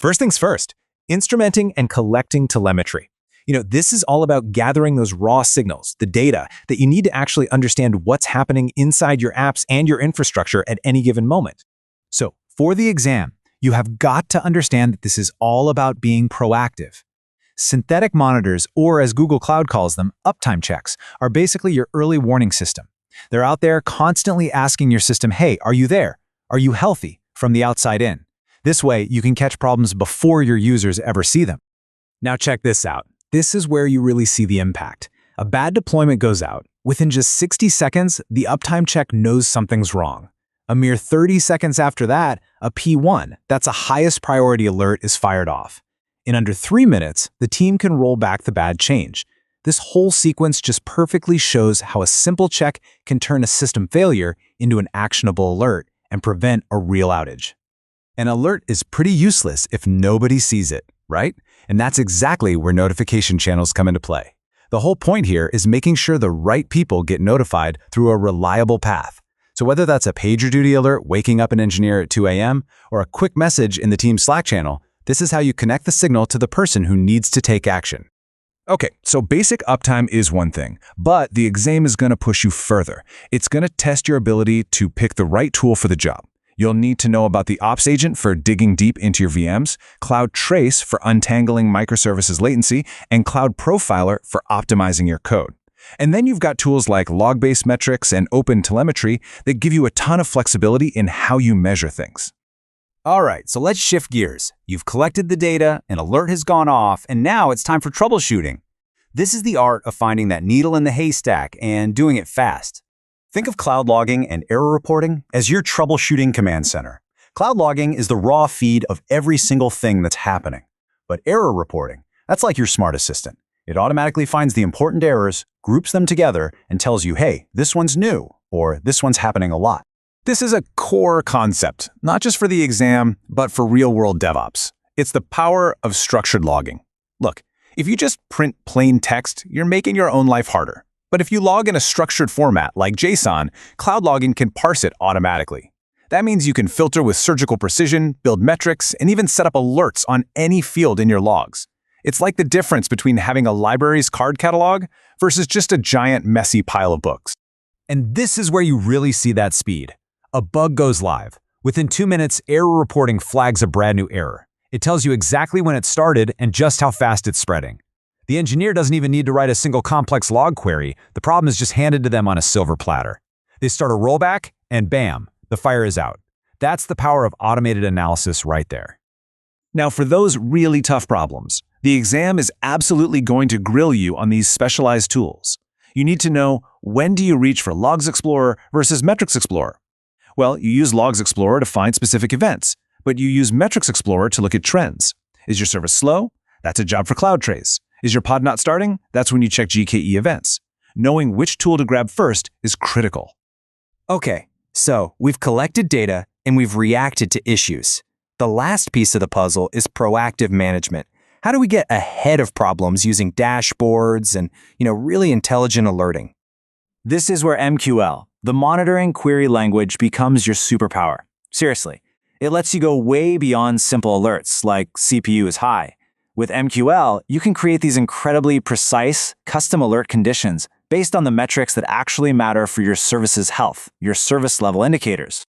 First things first, instrumenting and collecting telemetry. This is all about gathering those raw signals, the data that you need to actually understand what's happening inside your apps and your infrastructure at any given moment. So, for the exam, you have got to understand that this is all about being proactive. Synthetic monitors, or as Google Cloud calls them, uptime checks, are basically your early warning system. They're out there constantly asking your system, hey, are you there? Are you healthy? From the outside in. This way, you can catch problems before your users ever see them. Now check this out. This is where you really see the impact. A bad deployment goes out. Within just 60 seconds, the uptime check knows something's wrong. A mere 30 seconds after that, a P1, that's a highest priority alert, is fired off. In under 3 minutes, the team can roll back the bad change. This whole sequence just perfectly shows how a simple check can turn a system failure into an actionable alert and prevent a real outage. An alert is pretty useless if nobody sees it, right? And that's exactly where notification channels come into play. The whole point here is making sure the right people get notified through a reliable path. So whether that's a PagerDuty alert waking up an engineer at 2 a.m. or a quick message in the team Slack channel, this is how you connect the signal to the person who needs to take action. Okay, so basic uptime is one thing, but the exam is going to push you further. It's going to test your ability to pick the right tool for the job. You'll need to know about the Ops Agent for digging deep into your VMs, Cloud Trace for untangling microservices latency, and Cloud Profiler for optimizing your code. And then you've got tools like log-based metrics and open telemetry that give you a ton of flexibility in how you measure things. All right, so let's shift gears. You've collected the data, an alert has gone off, and now it's time for troubleshooting. This is the art of finding that needle in the haystack and doing it fast. Think of cloud logging and error reporting as your troubleshooting command center. Cloud logging is the raw feed of every single thing that's happening. But error reporting, that's like your smart assistant. It automatically finds the important errors, groups them together, and tells you, hey, this one's new, or this one's happening a lot. This is a core concept, not just for the exam, but for real-world DevOps. It's the power of structured logging. Look, if you just print plain text, you're making your own life harder. But if you log in a structured format like JSON, cloud logging can parse it automatically. That means you can filter with surgical precision, build metrics, and even set up alerts on any field in your logs. It's like the difference between having a library's card catalog versus just a giant, messy pile of books. And this is where you really see that speed. A bug goes live. Within 2 minutes, error reporting flags a brand new error. It tells you exactly when it started and just how fast it's spreading. The engineer doesn't even need to write a single complex log query. The problem is just handed to them on a silver platter. They start a rollback, and bam, the fire is out. That's the power of automated analysis right there. Now, for those really tough problems, the exam is absolutely going to grill you on these specialized tools. You need to know, when do you reach for Logs Explorer versus Metrics Explorer? Well, you use Logs Explorer to find specific events, but you use Metrics Explorer to look at trends. Is your service slow? That's a job for Cloud Trace. Is your pod not starting? That's when you check GKE events. Knowing which tool to grab first is critical. Okay, so we've collected data and we've reacted to issues. The last piece of the puzzle is proactive management. How do we get ahead of problems using dashboards and, really intelligent alerting? This is where MQL, the monitoring query language, becomes your superpower. Seriously, it lets you go way beyond simple alerts like CPU is high. With MQL, you can create these incredibly precise, custom alert conditions based on the metrics that actually matter for your service's health, your service level indicators.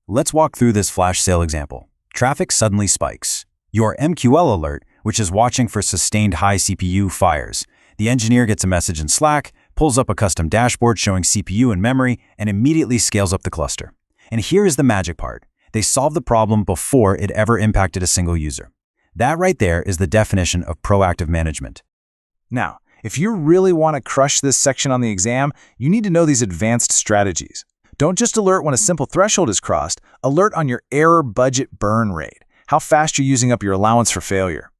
Let's walk through this flash sale example. Traffic suddenly spikes. Your MQL alert, which is watching for sustained high CPU, fires. The engineer gets a message in Slack, pulls up a custom dashboard showing CPU and memory, and immediately scales up the cluster. And here is the magic part. They solved the problem before it ever impacted a single user. That right there is the definition of proactive management. Now, if you really want to crush this section on the exam, you need to know these advanced strategies. Don't just alert when a simple threshold is crossed, alert on your error budget burn rate, how fast you're using up your allowance for failure.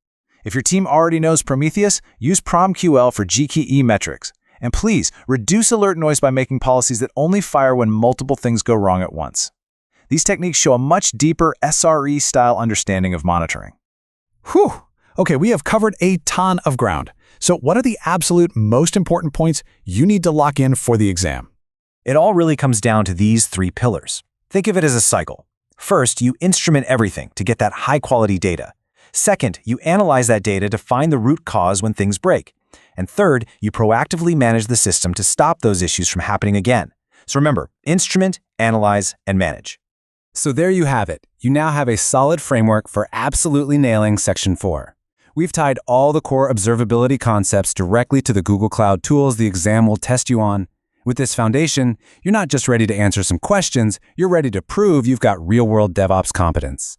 If your team already knows Prometheus, use PromQL for GKE metrics. And please, reduce alert noise by making policies that only fire when multiple things go wrong at once. These techniques show a much deeper SRE-style understanding of monitoring. Whew! Okay, we have covered a ton of ground. So what are the absolute most important points you need to lock in for the exam? It all really comes down to these 3 pillars. Think of it as a cycle. First, you instrument everything to get that high-quality data. Second, you analyze that data to find the root cause when things break. And third, you proactively manage the system to stop those issues from happening again. So remember, instrument, analyze, and manage. So there you have it. You now have a solid framework for absolutely nailing Section 4. We've tied all the core observability concepts directly to the Google Cloud tools the exam will test you on. With this foundation, you're not just ready to answer some questions, you're ready to prove you've got real-world DevOps competence.